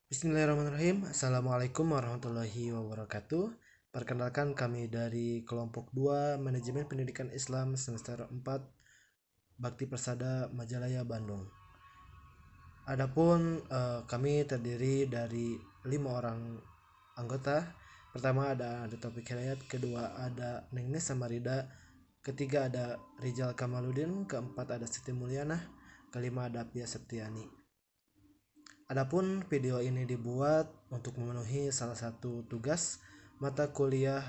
Bismillahirrahmanirrahim. Assalamualaikum warahmatullahi wabarakatuh. Perkenalkan kami dari kelompok 2 Manajemen Pendidikan Islam semester 4 Bakti Persada Majalaya Bandung. Adapun kami terdiri dari 5 orang anggota. Pertama ada Taufik Hidayat, kedua ada Nengnes Samarida, ketiga ada Rizal Kamaludin, keempat ada Siti Mulyana, kelima ada Pia Septiani. Adapun video ini dibuat untuk memenuhi salah satu tugas mata kuliah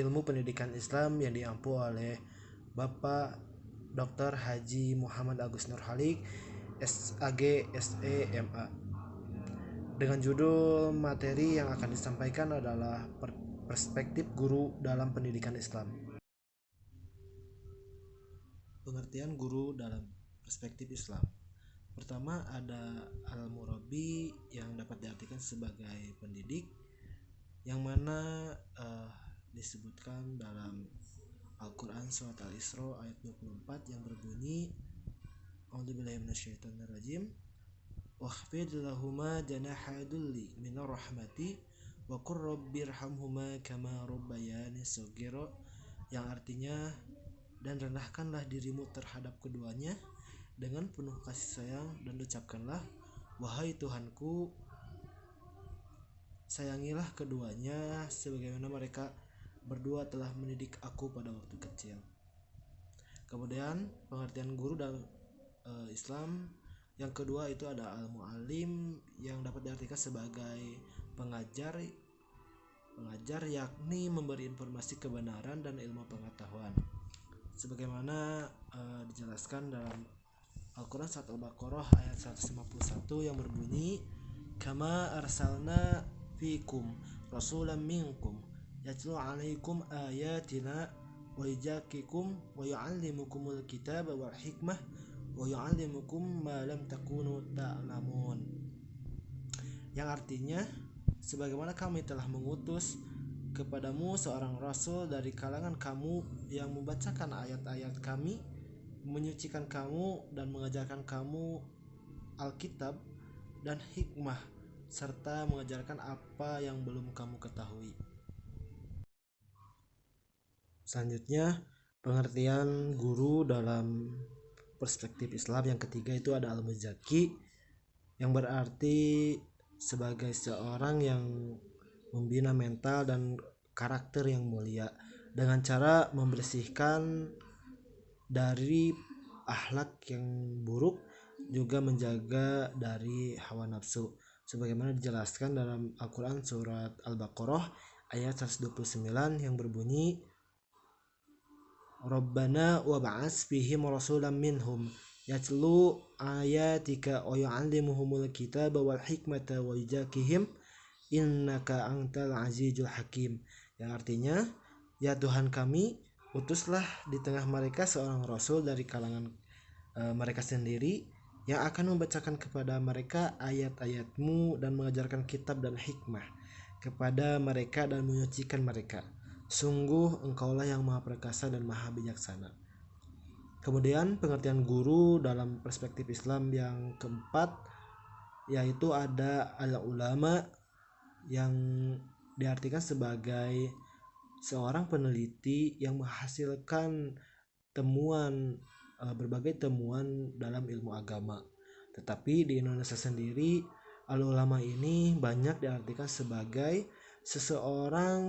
Ilmu Pendidikan Islam yang diampu oleh Bapak Dr. Haji Muhammad Agus Nurhalik, SAG SEMA. Dengan judul materi yang akan disampaikan adalah perspektif guru dalam pendidikan Islam. Pengertian guru dalam perspektif Islam. Pertama ada al-murabbi yang dapat diartikan sebagai pendidik, yang mana disebutkan dalam Al-Quran surat Al-Isra ayat 24 yang berbunyi A'udzubillahi minasyaitonirrajim wakhfid lahuma janaha dhulli minar rahmati wa qur rabbirhamhuma kama rabbayani shaghira, yang artinya dan rendahkanlah dirimu terhadap keduanya dengan penuh kasih sayang dan ucapkanlah, wahai Tuhanku, sayangilah keduanya sebagaimana mereka berdua telah mendidik aku pada waktu kecil. Kemudian pengertian guru dalam Islam yang kedua itu ada al-muallim yang dapat diartikan sebagai pengajar yakni memberi informasi kebenaran dan ilmu pengetahuan sebagaimana dijelaskan dalam Al-Quran surat Al-Baqarah ayat 151 yang berbunyi kama arsalna fikum rasulan minkum yatlu alaikum ayatina wa yuzakikum wa yu'allimukumul kitaba wal hikmah wa yu'allimukum ma lam takunu ta'lamun, yang artinya sebagaimana kami telah mengutus kepadamu seorang rasul dari kalangan kamu yang membacakan ayat-ayat kami, menyucikan kamu dan mengajarkan kamu Alkitab dan hikmah serta mengajarkan apa yang belum kamu ketahui. Selanjutnya pengertian guru dalam perspektif Islam yang ketiga itu ada al-muzaki yang berarti sebagai seorang yang membina mental dan karakter yang mulia dengan cara membersihkan dari akhlak yang buruk, juga menjaga dari hawa nafsu sebagaimana dijelaskan dalam Al-Quran surat Al-Baqarah ayat 129 yang berbunyi Rabbana wa ba'ats fihim rasulan minhum yatlu ayatika wa yu'allimuhumul kitaba wal hikmata wa yuzakihim innaka antal azizul hakim, yang artinya ya Tuhan kami, utuslah di tengah mereka seorang rasul dari kalangan mereka sendiri yang akan membacakan kepada mereka ayat-ayatmu dan mengajarkan kitab dan hikmah kepada mereka dan menyucikan mereka. Sungguh engkaulah yang maha perkasa dan maha bijaksana. Kemudian pengertian guru dalam perspektif Islam yang keempat yaitu ada al-ulama yang diartikan sebagai seorang peneliti yang menghasilkan berbagai temuan dalam ilmu agama. Tetapi di Indonesia sendiri al-ulama ini banyak diartikan sebagai seseorang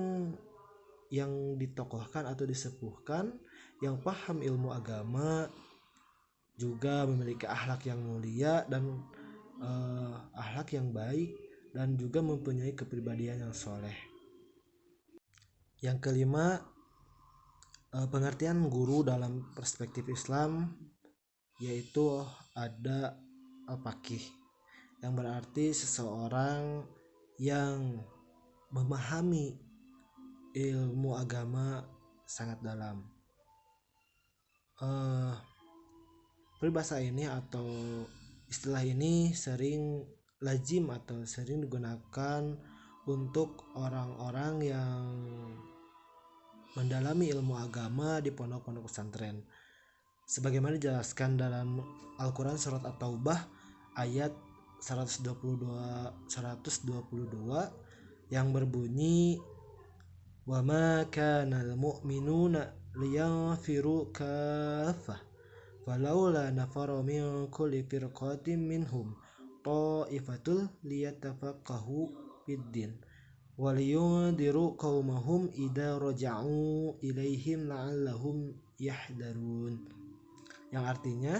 yang ditokohkan atau disepuhkan yang paham ilmu agama, juga memiliki akhlak yang mulia dan akhlak yang baik, dan juga mempunyai kepribadian yang soleh. Yang kelima, pengertian guru dalam perspektif Islam yaitu ada al-faqih yang berarti seseorang yang memahami ilmu agama sangat dalam. Peribahasa ini atau istilah ini sering lazim atau sering digunakan untuk orang-orang yang mendalami ilmu agama di pondok-pondok pesantren. Sebagaimana dijelaskan dalam Al-Quran surat At-Taubah ayat 122 yang berbunyi, wa ma kana al-mu'minuna liyanfiru kaffah falaula nafara min kulli firqatin minhum ta'ifatul liyatafaqahu fid-din waliyundiru qaumahum idza raja'u ilaihim la'allahum yahdarun, yang artinya,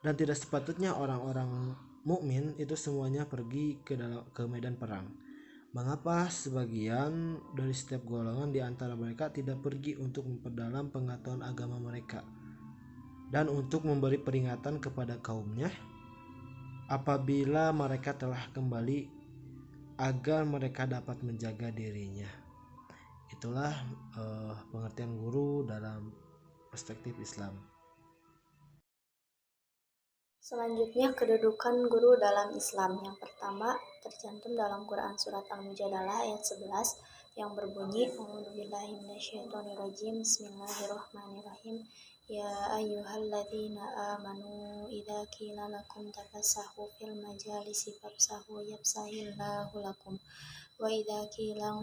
dan tidak sepatutnya orang-orang mukmin itu semuanya pergi ke medan perang. Mengapa sebagian dari setiap golongan di antara mereka tidak pergi untuk memperdalam pengetahuan agama mereka dan untuk memberi peringatan kepada kaumnya apabila mereka telah kembali agar mereka dapat menjaga dirinya. Itulah pengertian guru dalam perspektif Islam. Selanjutnya, kedudukan guru dalam Islam. Yang pertama, tercantum dalam Quran Surat Al-Mujadalah ayat 11 yang berbunyi, A'udzubillahi minasyaitonirrajim, Bismillahirrahmanirrahim. Ya ayyuhalladzina amanu idza qila lakum tafassahu fil majalisi fafsahu yafsahillahu lakum wa idza qila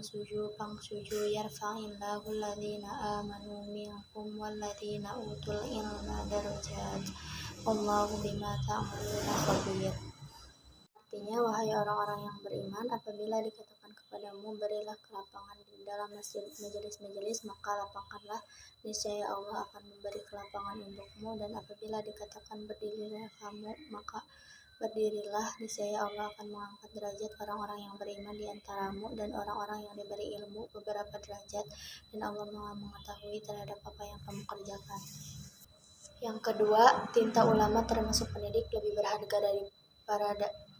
fangsuju yarfa'illahu alladzina amanu minkum walladzina utul ilma darajat. Allahu bima ta'maluna khabir. Artinya, wahai orang-orang yang beriman, apabila dikatakan kepadamu, berilah kelapangan di dalam majelis-majelis, maka lapangkanlah, niscaya Allah akan memberi kelapangan untukmu. Dan apabila dikatakan berdirilah kamu, maka berdirilah, niscaya Allah akan mengangkat derajat orang-orang yang beriman di antaramu dan orang-orang yang diberi ilmu beberapa derajat, dan Allah Maha mengetahui terhadap apa yang kamu kerjakan. Yang kedua, tinta ulama termasuk pendidik lebih berharga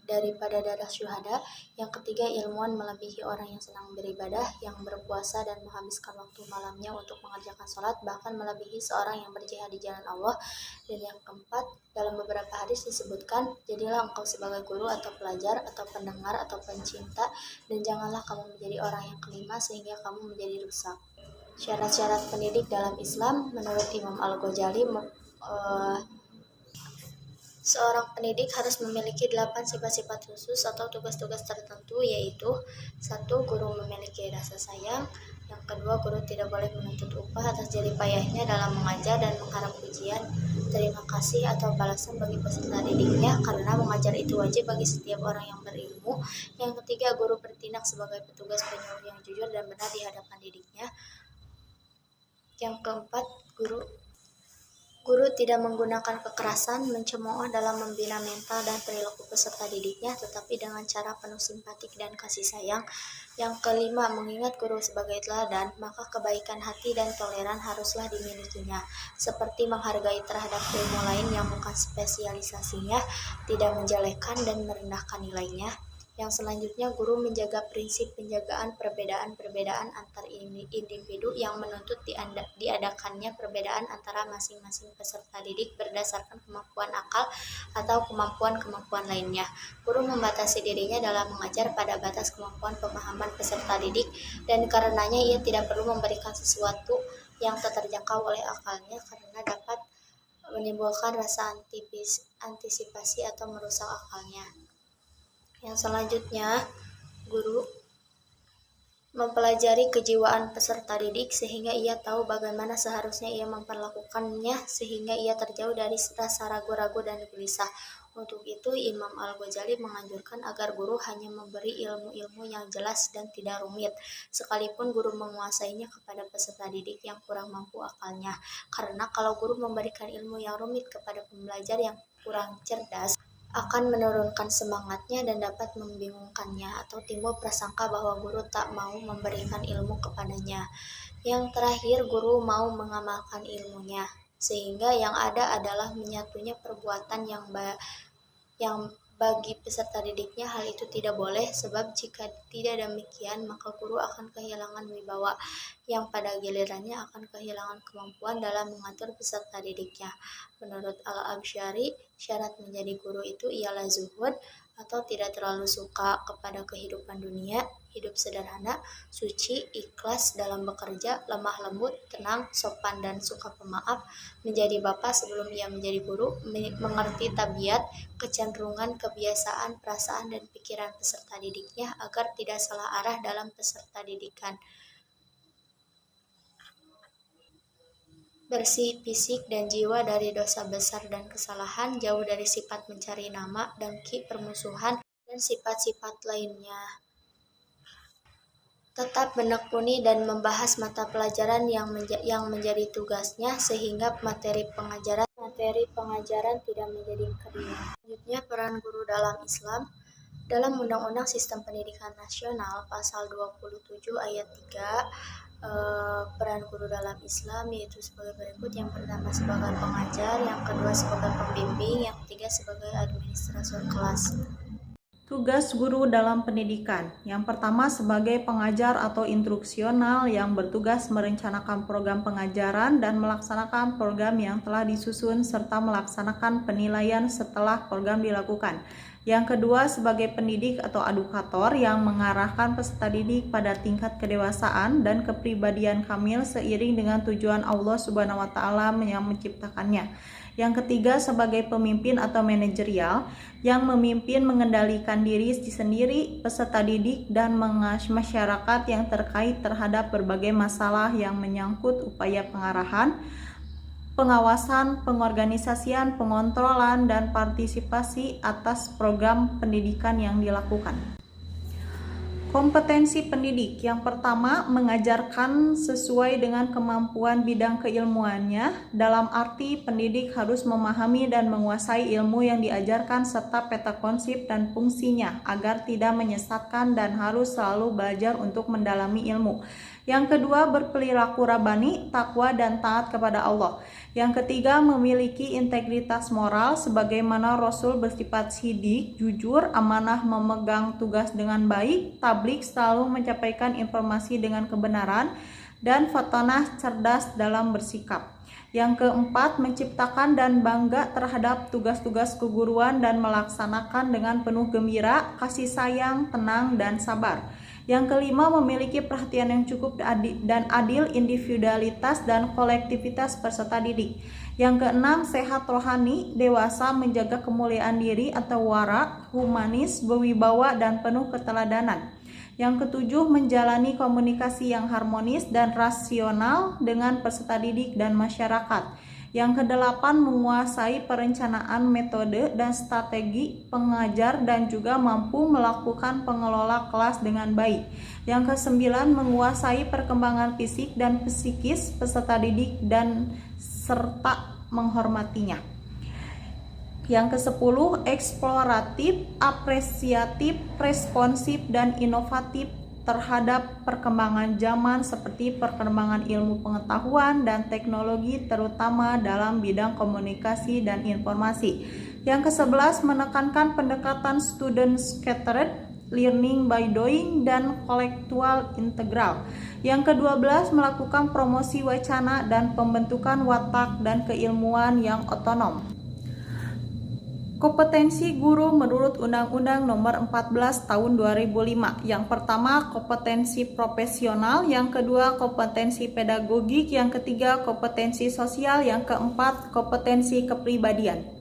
daripada darah syuhada. Yang ketiga, ilmuwan melebihi orang yang senang beribadah, yang berpuasa dan menghabiskan waktu malamnya untuk mengerjakan sholat, bahkan melebihi seorang yang berjihad di jalan Allah. Dan yang keempat, dalam beberapa hadis disebutkan, jadilah engkau sebagai guru atau pelajar atau pendengar atau pencinta, dan janganlah kamu menjadi orang yang kelima sehingga kamu menjadi rusak. Syarat-syarat pendidik dalam Islam menurut Imam Al-Ghazali, seorang pendidik harus memiliki 8 sifat-sifat khusus atau tugas-tugas tertentu, yaitu 1. Guru memiliki rasa sayang. Yang kedua, guru tidak boleh menuntut upah atas jerih payahnya dalam mengajar dan mengharap pujian, terima kasih atau balasan bagi peserta didiknya, karena mengajar itu wajib bagi setiap orang yang berilmu. Yang ketiga, guru bertindak sebagai petugas penyuluh yang jujur dan benar di hadapan didiknya. Yang keempat, Guru tidak menggunakan kekerasan, mencemooh dalam membina mental dan perilaku peserta didiknya, tetapi dengan cara penuh simpatik dan kasih sayang. Yang kelima, mengingat guru sebagai teladan, maka kebaikan hati dan toleran haruslah dimilikinya, seperti menghargai terhadap ilmu lain yang bukan spesialisasinya, tidak menjelekkan dan merendahkan nilainya. Yang selanjutnya, guru menjaga prinsip penjagaan perbedaan-perbedaan antar individu yang menuntut diadakannya perbedaan antara masing-masing peserta didik berdasarkan kemampuan akal atau kemampuan-kemampuan lainnya. Guru membatasi dirinya dalam mengajar pada batas kemampuan pemahaman peserta didik, dan karenanya ia tidak perlu memberikan sesuatu yang tak terjangkau oleh akalnya karena dapat menimbulkan rasa antisipasi atau merusak akalnya. Yang selanjutnya, guru mempelajari kejiwaan peserta didik sehingga ia tahu bagaimana seharusnya ia memperlakukannya sehingga ia terjauh dari rasa ragu-ragu dan gelisah. Untuk itu, Imam Al-Ghazali menganjurkan agar guru hanya memberi ilmu-ilmu yang jelas dan tidak rumit, sekalipun guru menguasainya kepada peserta didik yang kurang mampu akalnya. Karena kalau guru memberikan ilmu yang rumit kepada pembelajar yang kurang cerdas, akan menurunkan semangatnya dan dapat membingungkannya atau timbul prasangka bahwa guru tak mau memberikan ilmu kepadanya. Yang terakhir, guru mau mengamalkan ilmunya, sehingga yang ada adalah menyatunya perbuatan yang bagi peserta didiknya hal itu tidak boleh, sebab jika tidak demikian maka guru akan kehilangan wibawa, yang pada gilirannya akan kehilangan kemampuan dalam mengatur peserta didiknya. Menurut Al-Absyari, syarat menjadi guru itu ialah zuhud, atau tidak terlalu suka kepada kehidupan dunia, hidup sederhana, suci, ikhlas dalam bekerja, lemah lembut, tenang, sopan dan suka pemaaf, menjadi bapak sebelum ia menjadi guru, mengerti tabiat, kecenderungan, kebiasaan, perasaan dan pikiran peserta didiknya agar tidak salah arah dalam peserta didikan. Bersih fisik dan jiwa dari dosa besar dan kesalahan, jauh dari sifat mencari nama, dengki, permusuhan, dan sifat-sifat lainnya. Tetap menekuni dan membahas mata pelajaran yang menjadi tugasnya sehingga materi pengajaran tidak menjadi kering. Selanjutnya, peran guru dalam Islam. Dalam Undang-Undang Sistem Pendidikan Nasional Pasal 27 Ayat 3, peran guru dalam Islam yaitu sebagai berikut. Yang pertama sebagai pengajar, yang kedua sebagai pembimbing, yang ketiga sebagai administrator kelas. Tugas guru dalam pendidikan. Yang pertama sebagai pengajar atau instruksional yang bertugas merencanakan program pengajaran dan melaksanakan program yang telah disusun serta melaksanakan penilaian setelah program dilakukan. Yang kedua sebagai pendidik atau edukator yang mengarahkan peserta didik pada tingkat kedewasaan dan kepribadian kamil seiring dengan tujuan Allah Subhanahu wa taala yang menciptakannya. Yang ketiga sebagai pemimpin atau manajerial yang memimpin mengendalikan diri sendiri, peserta didik, dan masyarakat yang terkait terhadap berbagai masalah yang menyangkut upaya pengarahan, pengawasan, pengorganisasian, pengontrolan, dan partisipasi atas program pendidikan yang dilakukan. Kompetensi pendidik. Yang pertama, mengajarkan sesuai dengan kemampuan bidang keilmuannya. Dalam arti, pendidik harus memahami dan menguasai ilmu yang diajarkan serta peta konsep dan fungsinya agar tidak menyesatkan dan harus selalu belajar untuk mendalami ilmu. Yang kedua, berperilaku rabani, takwa dan taat kepada Allah. Yang ketiga, memiliki integritas moral sebagaimana Rasul bersifat sidik, jujur, amanah, memegang tugas dengan baik, tabligh, selalu menyampaikan informasi dengan kebenaran, dan fatonah, cerdas dalam bersikap. Yang keempat, menciptakan dan bangga terhadap tugas-tugas keguruan dan melaksanakan dengan penuh gembira, kasih sayang, tenang, dan sabar. Yang kelima, memiliki perhatian yang cukup dan adil individualitas dan kolektivitas peserta didik. Yang keenam, sehat rohani, dewasa, menjaga kemuliaan diri atau wara, humanis, berwibawa, dan penuh keteladanan. Yang ketujuh, menjalani komunikasi yang harmonis dan rasional dengan peserta didik dan masyarakat. Yang kedelapan, menguasai perencanaan metode dan strategi pengajar dan juga mampu melakukan pengelola kelas dengan baik. Yang kesembilan, menguasai perkembangan fisik dan psikis peserta didik dan serta menghormatinya. Yang kesepuluh, eksploratif, apresiatif, responsif, dan inovatif terhadap perkembangan zaman seperti perkembangan ilmu pengetahuan dan teknologi terutama dalam bidang komunikasi dan informasi. Yang ke-11, menekankan pendekatan student-centered, learning by doing, dan kolektual integral. Yang ke-12, melakukan promosi wacana dan pembentukan watak dan keilmuan yang otonom. Kompetensi guru menurut Undang-Undang Nomor 14 Tahun 2005. Yang pertama, kompetensi profesional, yang kedua, kompetensi pedagogik, yang ketiga, kompetensi sosial, yang keempat, kompetensi kepribadian.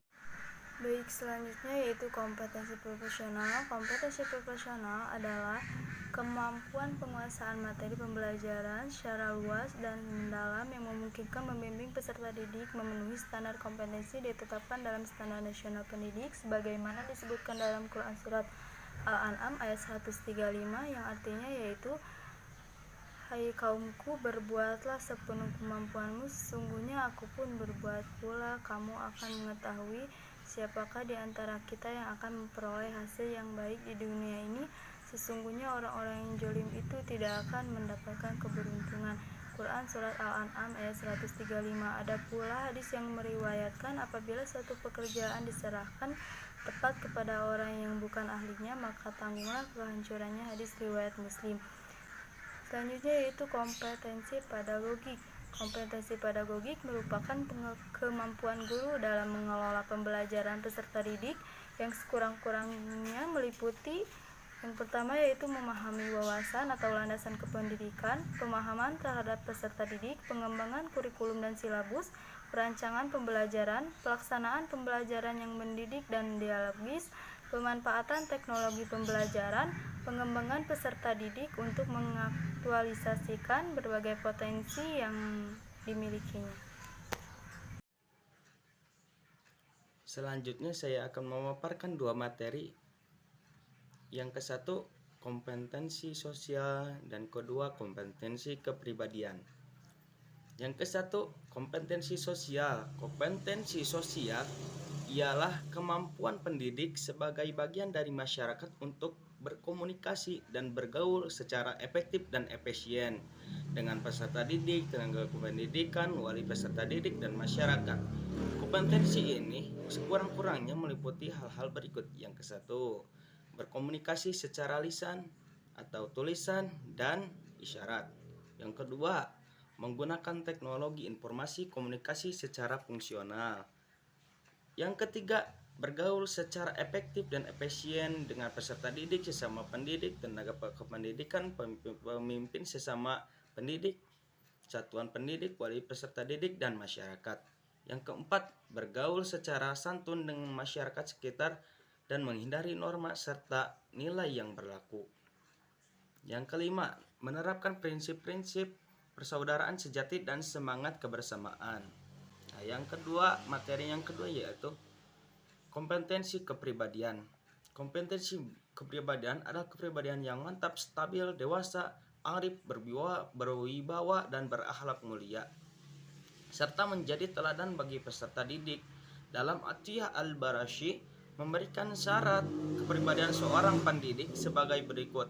Baik, selanjutnya yaitu kompetensi profesional. Kompetensi profesional adalah kemampuan penguasaan materi pembelajaran secara luas dan mendalam yang memungkinkan membimbing peserta didik memenuhi standar kompetensi ditetapkan dalam Standar Nasional Pendidik sebagaimana disebutkan dalam Quran Surat Al-An'am ayat 135 yang artinya yaitu, hai kaumku, berbuatlah sepenuh kemampuanmu, sesungguhnya aku pun berbuat pula, kamu akan mengetahui siapakah di antara kita yang akan memperoleh hasil yang baik di dunia ini. Sesungguhnya orang-orang yang zalim itu tidak akan mendapatkan keberuntungan. Quran Surat Al-An'am ayat 135. Ada pula hadis yang meriwayatkan apabila suatu pekerjaan diserahkan tepat kepada orang yang bukan ahlinya, maka tanggunglah kehancurannya. Hadis riwayat Muslim. Selanjutnya yaitu kompetensi pedagogik. Kompetensi pedagogik merupakan kemampuan guru dalam mengelola pembelajaran peserta didik yang sekurang-kurangnya meliputi yang pertama yaitu memahami wawasan atau landasan kependidikan, pemahaman terhadap peserta didik, pengembangan kurikulum dan silabus, perancangan pembelajaran, pelaksanaan pembelajaran yang mendidik dan dialogis, pemanfaatan teknologi pembelajaran, pengembangan peserta didik untuk mengaktualisasikan berbagai potensi yang dimilikinya. Selanjutnya saya akan memaparkan dua materi. Yang ke satu kompetensi sosial dan kedua kompetensi kepribadian. Yang ke satu kompetensi sosial. Kompetensi sosial ialah kemampuan pendidik sebagai bagian dari masyarakat untuk berkomunikasi dan bergaul secara efektif dan efisien dengan peserta didik, tenaga kependidikan, wali peserta didik, dan masyarakat. Kompetensi ini sekurang-kurangnya meliputi hal-hal berikut. Yang ke satu, berkomunikasi secara lisan atau tulisan dan isyarat. Yang kedua, menggunakan teknologi informasi komunikasi secara fungsional. Yang ketiga, bergaul secara efektif dan efisien dengan peserta didik, sesama pendidik, tenaga kependidikan, pemimpin sesama pendidik, satuan pendidik, wali peserta didik, dan masyarakat. Yang keempat, bergaul secara santun dengan masyarakat sekitar dan menghindari norma serta nilai yang berlaku. Yang kelima, menerapkan prinsip-prinsip persaudaraan sejati dan semangat kebersamaan. Nah, yang kedua, materi yang kedua yaitu kompetensi kepribadian. Kompetensi kepribadian adalah kepribadian yang mantap, stabil, dewasa, arif, berwibawa, dan berakhlak mulia, serta menjadi teladan bagi peserta didik. Dalam Atiyah Al-Barashi memberikan syarat kepribadian seorang pendidik sebagai berikut.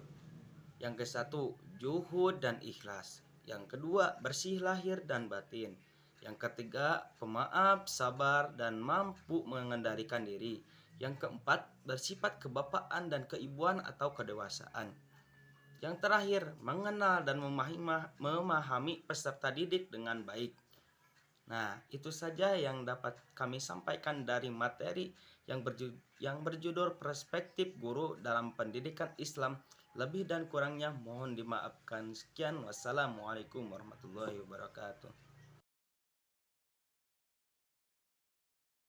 Yang ke satu, juhud dan ikhlas. Yang kedua, bersih lahir dan batin. Yang ketiga, pemaaf, sabar, dan mampu mengendalikan diri. Yang keempat, bersifat kebapaan dan keibuan atau kedewasaan. Yang terakhir, mengenal dan memahami peserta didik dengan baik. Nah, itu saja yang dapat kami sampaikan dari materi yang berjudul Perspektif Guru dalam Pendidikan Islam. Lebih dan kurangnya mohon dimaafkan. Sekian, wassalamualaikum warahmatullahi wabarakatuh.